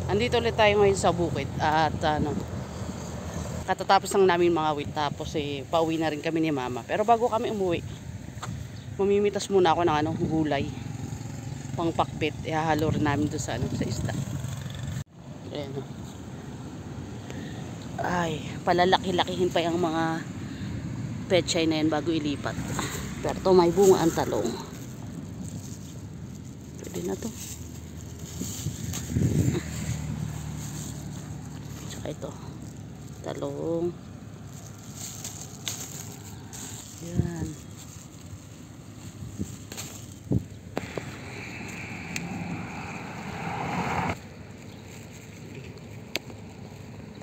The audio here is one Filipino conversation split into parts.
Andito ulit tayo ngayon sa bukid at katatapos lang namin mga wit, tapos pauwi na rin kami ni mama. Pero bago kami umuwi, mamimitas muna ako ng gulay pang pakbit. Ihahalo rin namin doon sa sa isda. Ayan. Ay, palalaki-lakihin pa yung mga pechay na yan bago ilipat. Pero may bunga ang talong. Pwede na to. Tsaka ito, talong. Yan.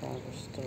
Tapos to.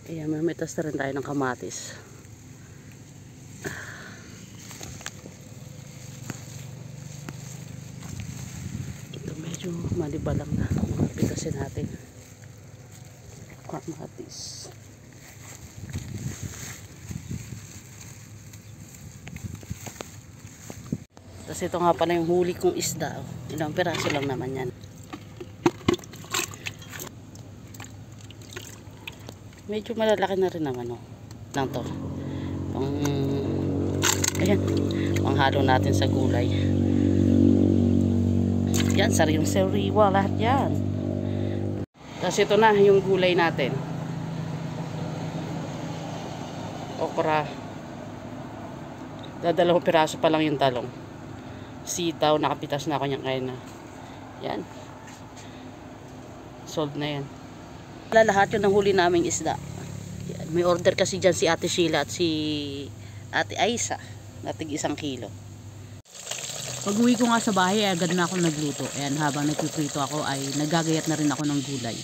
Ayan, mamitas na rin tayo ng kamatis. Ito medyo malibalang na. Pitasin natin. Kamatis. Tapos ito nga pala yung huli kong isda. Ilang piraso lang naman yan. Medyo malalaki na rin naman lang to. Ayan, panghalo natin sa gulay. Yan, sariwa lahat yan. Tapos ito na yung gulay natin. Okra. Dadalawang piraso pa lang yung talong. Sitaw, nakapitas na ako niyang kaya na. Yan. Sold na yan. Lahat yun ang huli naming isda. Yan. May order kasi dyan si Ate Sheila at si Ate Aisa na tig 1 kilo. Pag uwi ko nga sa bahay, agad na ako nagluto. Ayan, habang nagpiprito ako ay nagagayat na rin ako ng gulay.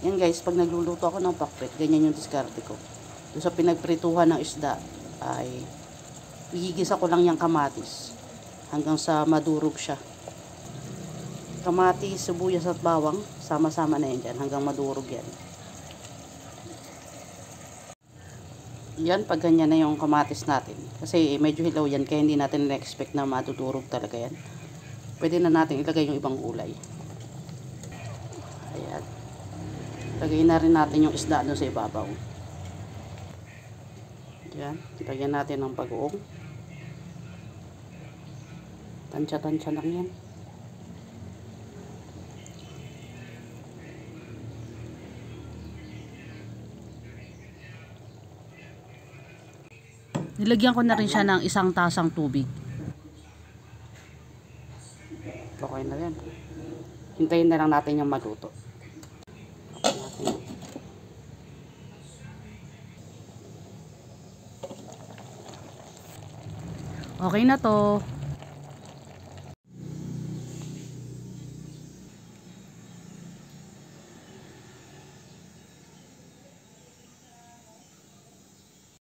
Yan guys, pag nagluluto ako ng pakbet, ganyan yung diskarte ko. Doon sa pinagprituhan ng isda ay igigisa ko lang yung kamatis hanggang sa madurog siya. Kamatis, sibuyas at bawang, sama-sama na yan dyan hanggang madurog yan. Yan, pag ganyan na yung kamatis natin. Kasi medyo hilaw yan, kaya hindi natin na-expect na madudurog talaga yan. Pwede na natin ilagay yung ibang gulay. Ayan. Lagay na rin natin yung isda doon sa ibabaw. Yan. Lagyan natin ng bagoong. Tansya-tansya lang yan. Nilagyan ko na rin siya ng 1 tasang tubig. Okay na yan. Hintayin na lang natin yung maluto. Okay natin yan. Okay na to.